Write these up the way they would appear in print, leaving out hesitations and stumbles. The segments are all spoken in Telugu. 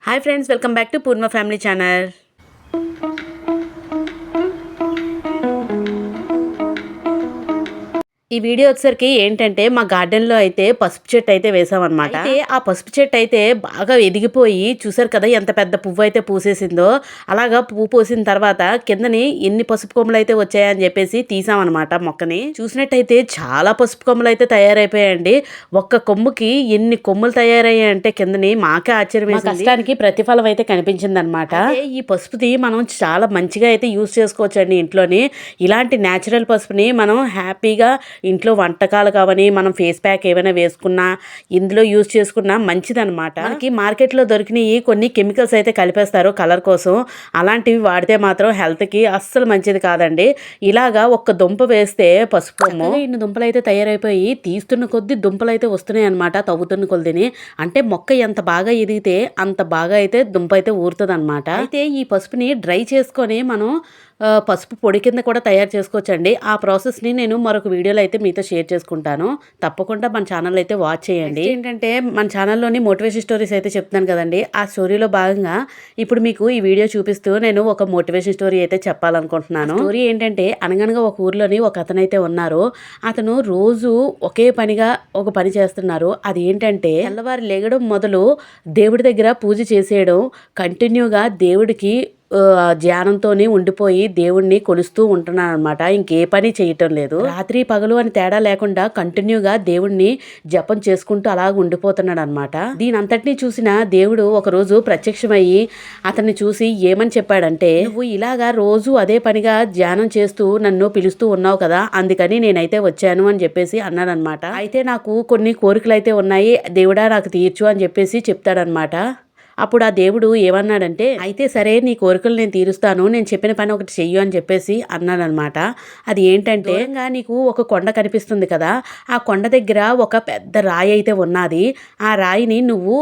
Hi friends, welcome back to Purna family channel. ఈ వీడియో వచ్చేసరికి ఏంటంటే మా గార్డెన్లో అయితే పసుపు చెట్టు అయితే వేసామన్నమాట. అయితే ఆ పసుపు చెట్టు అయితే బాగా ఎదిగిపోయి చూసారు కదా ఎంత పెద్ద పువ్వు అయితే పూసేసిందో. అలాగా పువ్వు పూసిన తర్వాత కిందని ఎన్ని పసుపు కొమ్మలు అయితే వచ్చాయని చెప్పేసి తీసామన్నమాట మొక్కని. చూసినట్టయితే చాలా పసుపు కొమ్మలు అయితే తయారైపోయాయండి. ఒక్క కొమ్ముకి ఎన్ని కొమ్ములు తయారయ్యాయి అంటే కిందని మాకే ఆశ్చర్యం వేసింది. కష్టానికి ప్రతిఫలం అయితే కనిపించింది అనమాట. ఈ పసుపుది మనం చాలా మంచిగా అయితే యూజ్ చేసుకోవచ్చండి ఇంట్లోని. ఇలాంటి న్యాచురల్ పసుపుని మనం హ్యాపీగా ఇంట్లో వంటకాలు కావని మనం ఫేస్ ప్యాక్ ఏమైనా వేసుకున్నా ఇందులో యూజ్ చేసుకున్నా మంచిదన్నమాట. మనకి మార్కెట్లో దొరికినవి కొన్ని కెమికల్స్ అయితే కలిపేస్తారు కలర్ కోసం. అలాంటివి వాడితే మాత్రం హెల్త్కి అస్సలు మంచిది కాదండి. ఇలాగా ఒక్క దుంప వేస్తే పసుపు ఇన్ని దుంపలు అయితే తయారైపోయి తీస్తున్న కొద్దీ దుంపలు అయితే వస్తున్నాయి అనమాట. తవ్వుతున్న కొద్దిని అంటే మొక్క ఎంత బాగా ఎదిగితే అంత బాగా అయితే దుంప అయితే ఊరుతుంది అనమాట. అయితే ఈ పసుపుని డ్రై చేసుకొని మనం పసుపు పొడి కింద కూడా తయారు చేసుకోవచ్చండి. ఆ ప్రాసెస్ని నేను మరొక వీడియోలో అయితే మీతో షేర్ చేసుకుంటాను. తప్పకుండా మన ఛానల్ అయితే వాచ్ చేయండి. ఏంటంటే మన ఛానల్లోని మోటివేషన్ స్టోరీస్ అయితే చెప్తాను కదండి. ఆ స్టోరీలో భాగంగా ఇప్పుడు మీకు ఈ వీడియో చూపిస్తూ నేను ఒక మోటివేషన్ స్టోరీ అయితే చెప్పాలనుకుంటున్నాను. స్టోరీ ఏంటంటే అనగనగా ఒక ఊర్లోని ఒక అతను అయితే ఉన్నారు. అతను రోజు ఒకే పనిగా ఒక పని చేస్తున్నారు. అది ఏంటంటే తెల్లవారు లేగడం మొదలు దేవుడి దగ్గర పూజ చేసేయడం, కంటిన్యూగా దేవుడికి ధ్యానంతోనే ఉండిపోయి దేవుణ్ణి కొలుస్తూ ఉంటున్నాను అనమాట. ఇంకే పని చేయటం లేదు. రాత్రి పగలు అని తేడా లేకుండా కంటిన్యూగా దేవుణ్ణి జపం చేసుకుంటూ అలాగ ఉండిపోతున్నాడు అనమాట. దీని అంతటినీ చూసిన దేవుడు ఒకరోజు ప్రత్యక్షమయ్యి అతన్ని చూసి ఏమని చెప్పాడంటే, నువ్వు ఇలాగా రోజు అదే పనిగా ధ్యానం చేస్తూ నన్ను పిలుస్తూ ఉన్నావు కదా, అందుకని నేనైతే వచ్చాను అని చెప్పేసి అన్నాడనమాట. అయితే నాకు కొన్ని కోరికలు అయితే ఉన్నాయి, దేవుడా నాకు తీర్చు అని చెప్పేసి చెప్తాడనమాట. అప్పుడు ఆ దేవుడు ఏమన్నాడంటే, అయితే సరే నీ కోరికలు నేను తీరుస్తాను, నేను చెప్పిన పని ఒకటి చెయ్యు అని చెప్పేసి అన్నాడనమాట. అది ఏంటంటే నీకు ఒక కొండ కనిపిస్తుంది కదా, ఆ కొండ దగ్గర ఒక పెద్ద రాయి అయితే ఉన్నది. ఆ రాయిని నువ్వు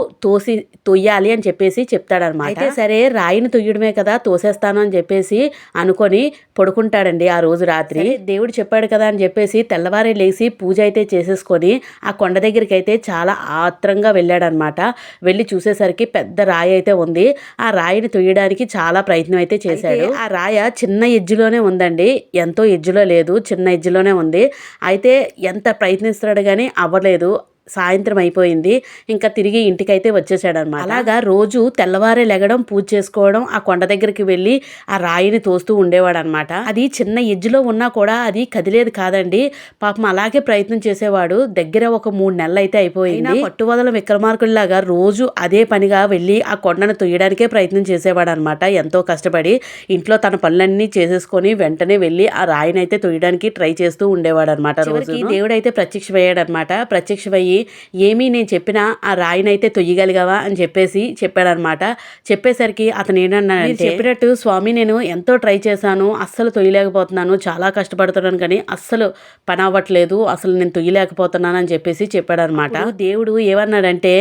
తొయ్యాలి అని చెప్పేసి చెప్తాడనమాట. అయితే సరే రాయిని తొయ్యడమే కదా, తోసేస్తాను అని చెప్పేసి అనుకొని పడుకుంటాడండి. ఆ రోజు రాత్రి దేవుడు చెప్పాడు కదా అని చెప్పేసి తెల్లవారే లేచి పూజ అయితే చేసేసుకొని ఆ కొండ దగ్గరికి అయితే చాలా ఆత్రంగా వెళ్ళాడనమాట. వెళ్ళి చూసేసరికి పెద్ద రాయి అయితే ఉంది. ఆ రాయిని తొయ్యడానికి చాలా ప్రయత్నం అయితే చేశాడు. ఆ రాయ చిన్న ఎడ్జ్లోనే ఉందండి, ఎంతో ఎడ్జ్లో లేదు, చిన్న ఎడ్జ్లోనే ఉంది. అయితే ఎంత ప్రయత్నిస్తున్నాడు కానీ అవ్వలేదు. సాయంత్రం అయిపోయింది. ఇంకా తిరిగి ఇంటికైతే వచ్చేసాడనమాట. అలాగా రోజు తెల్లవారే లెగడం, పూజ చేసుకోవడం, ఆ కొండ దగ్గరికి వెళ్ళి ఆ రాయిని తోస్తూ ఉండేవాడు అనమాట. అది చిన్న ఎడ్జ్లో ఉన్నా కూడా అది కదిలేదు కాదండి. పాపం అలాగే ప్రయత్నం చేసేవాడు. దగ్గర ఒక 3 నెలలు అయితే అయిపోయింది. పట్టువదల విక్రమార్కుల్లాగా రోజు అదే పనిగా వెళ్ళి ఆ కొండను తొయ్యడానికే ప్రయత్నం చేసేవాడు అనమాట. ఎంతో కష్టపడి ఇంట్లో తన పనులన్నీ చేసేసుకొని వెంటనే వెళ్ళి ఆ రాయిని అయితే తొయ్యడానికి ట్రై చేస్తూ ఉండేవాడు అనమాట. రోజు దేవుడైతే ప్రత్యక్షమయ్యాడనమాట. ప్రత్యక్షమయ్యి ఏమీ నేను చెప్పినా ఆ రాయినైతే తొయ్యగలిగావా అని చెప్పేసి చెప్పాడనమాట. చెప్పేసరికి అతను ఏంటన్నాడంటే, చెప్పినట్టు స్వామి నేను ఎంతో ట్రై చేశాను, అస్సలు తొయ్యలేకపోతున్నాను, చాలా కష్టపడుతున్నాను కానీ అస్సలు పని అవ్వట్లేదు, అసలు నేను తొయ్యలేకపోతున్నాను అని చెప్పేసి చెప్పాడనమాట. దేవుడు ఏమన్నాడంటే,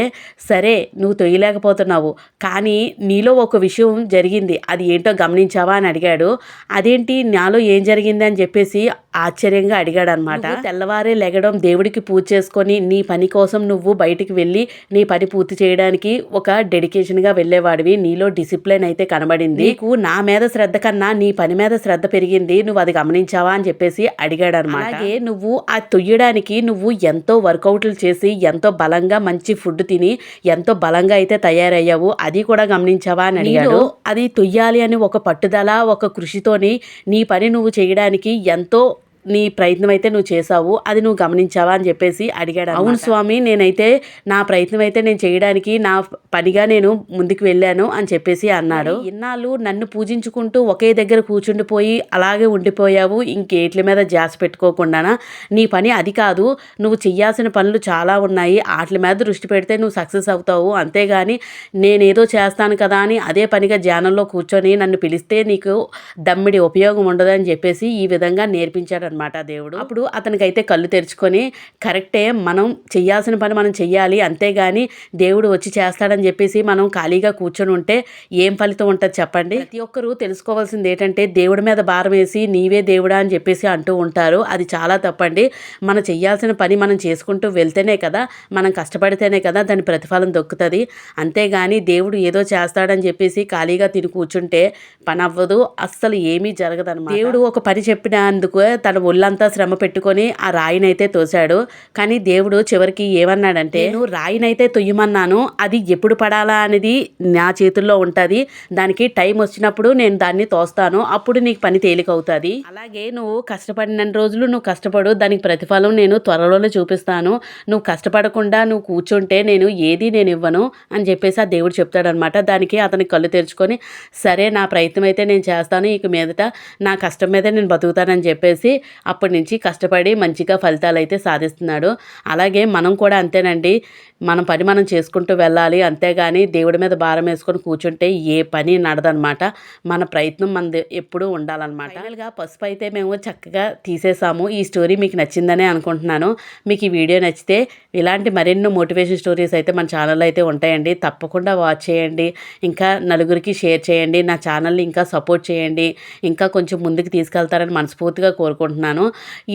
సరే నువ్వు తొయ్యలేకపోతున్నావు కానీ నీలో ఒక విషయం జరిగింది, అది ఏంటో గమనించావా అని అడిగాడు. అదేంటి, నాలో ఏం జరిగింది అని చెప్పేసి ఆశ్చర్యంగా అడిగాడు అనమాట. తెల్లవారే లెగడం, దేవుడికి పూజ చేసుకొని నీ పని కోసం నువ్వు బయటికి వెళ్ళి నీ పని పూర్తి చేయడానికి ఒక డెడికేషన్గా వెళ్ళేవాడివి. నీలో డిసిప్లిన్ అయితే కనబడింది. నీకు నా మీద శ్రద్ధ కన్నా నీ పని మీద శ్రద్ధ పెరిగింది, నువ్వు అది గమనించావా అని చెప్పేసి అడిగాడు అనమాట. అలాగే నువ్వు ఆ తొయ్యడానికి నువ్వు ఎంతో వర్కౌట్లు చేసి ఎంతో బలంగా మంచి ఫుడ్ తిని ఎంతో బలంగా అయితే తయారయ్యావు, అది కూడా గమనించావా అని అడిగాడు. అది తొయ్యాలి అని ఒక పట్టుదల, ఒక కృషితోని నీ పని నువ్వు చేయడానికి ఎంతో నీ ప్రయత్నం అయితే నువ్వు చేసావు, అది నువ్వు గమనించావా అని చెప్పేసి అడిగాడు. అవును స్వామి, నేనైతే నా ప్రయత్నం అయితే నేను చేయడానికి నా పనిగా నేను ముందుకు వెళ్ళాను అని చెప్పేసి అన్నాడు. ఇన్నాళ్ళు నన్ను పూజించుకుంటూ ఒకే దగ్గర కూర్చుండిపోయి అలాగే ఉండిపోయావు, ఇంకేట్ల మీద జాస్ పెట్టుకోకుండానా, నీ పని అది కాదు, నువ్వు చెయ్యాల్సిన పనులు చాలా ఉన్నాయి, వాటి మీద దృష్టి పెడితే నువ్వు సక్సెస్ అవుతావు, అంతేగాని నేనేదో చేస్తాను కదా అని అదే పనిగా ధ్యానంలో కూర్చొని నన్ను పిలిస్తే నీకు దమ్మిడి ఉపయోగం ఉండదు అని చెప్పేసి ఈ విధంగా నేర్పించాడు. అనమాట దేవుడు. అప్పుడు అతనికైతే కళ్ళు తెరుచుకొని కరెక్టే, మనం చెయ్యాల్సిన పని మనం చెయ్యాలి, అంతేగాని దేవుడు వచ్చి చేస్తాడని చెప్పేసి మనం ఖాళీగా కూర్చొని ఉంటే ఏం ఫలితం ఉంటుంది చెప్పండి. ప్రతి ఒక్కరూ తెలుసుకోవాల్సింది ఏంటంటే దేవుడి మీద భారం వేసి నీవే దేవుడా అని చెప్పేసి అంటూ ఉంటారు. అది చాలా తప్పండి. మనం చెయ్యాల్సిన పని మనం చేసుకుంటూ వెళ్తేనే కదా, మనం కష్టపడితేనే కదా దాని ప్రతిఫలం దొక్కుతుంది. అంతేగాని దేవుడు ఏదో చేస్తాడని చెప్పేసి ఖాళీగా తిని కూర్చుంటే పని అవ్వదు, అస్సలు ఏమీ జరగదన్నమాట. దేవుడు ఒక పని చెప్పినందుకు తన ఒళ్ళంతా శ్రమ పెట్టుకొని ఆ రాయినైతే తోశాడు. కానీ దేవుడు చివరికి ఏమన్నాడంటే, నేను రాయినైతే తొయ్యమన్నాను, అది ఎప్పుడు పడాలా అనేది నా చేతుల్లో ఉంటుంది, దానికి టైం వచ్చినప్పుడు నేను దాన్ని తోస్తాను, అప్పుడు నీకు పని తేలికవుతుంది. అలాగే నువ్వు కష్టపడిన రోజులు నువ్వు కష్టపడు, దానికి ప్రతిఫలం నేను త్వరలోనే చూపిస్తాను. నువ్వు కష్టపడకుండా నువ్వు కూర్చుంటే నేను ఇవ్వను అని చెప్పేసి ఆ దేవుడు చెప్తాడనమాట. దానికి అతనికి కళ్ళు తెరుచుకొని సరే నా ప్రయత్నం అయితే నేను చేస్తాను, ఇక మీదట నా కష్టం మీదే నేను బతుకుతానని చెప్పేసి అప్పటి నుంచి కష్టపడి మంచిగా ఫలితాలు అయితే సాధిస్తున్నాడు. అలాగే మనం కూడా అంతేనండి, మన పని మనం చేసుకుంటూ వెళ్ళాలి, అంతేగాని దేవుడి మీద భారం వేసుకొని కూర్చుంటే ఏ పని నడదనమాట. మన ప్రయత్నం మనది ఎప్పుడూ ఉండాలన్నమాట. ఫైనల్గా పసుపు అయితే మేము చక్కగా తీసేసాము. ఈ స్టోరీ మీకు నచ్చిందనే అనుకుంటున్నాను. మీకు ఈ వీడియో నచ్చితే ఇలాంటి మరెన్నో మోటివేషన్ స్టోరీస్ అయితే మన ఛానల్లో అయితే ఉంటాయండి, తప్పకుండా వాచ్ చేయండి, ఇంకా నలుగురికి షేర్ చేయండి, నా ఛానల్ని ఇంకా సపోర్ట్ చేయండి, ఇంకా కొంచెం ముందుకు తీసుకెళ్తారని మనస్ఫూర్తిగా కోరుకుంటున్నాను.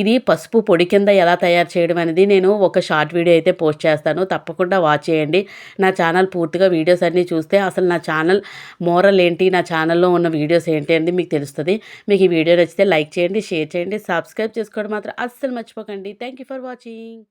ఇది పసుపు పొడి కింద ఎలా తయారు చేయడం అనేది నేను ఒక షార్ట్ వీడియో అయితే పోస్ట్ చేస్తాను, తప్పకుండా వాచ్ చేయండి. నా ఛానల్ పూర్తిగా వీడియోస్ అన్నీ చూస్తే అసలు నా ఛానల్ మోరల్ ఏంటి, నా ఛానల్లో ఉన్న వీడియోస్ ఏంటి అనేది మీకు తెలుస్తుంది. మీకు ఈ వీడియో నచ్చితే లైక్ చేయండి, షేర్ చేయండి, సబ్స్క్రైబ్ చేసుకోవడం మాత్రం అస్సలు మర్చిపోకండి. Thank you for watching.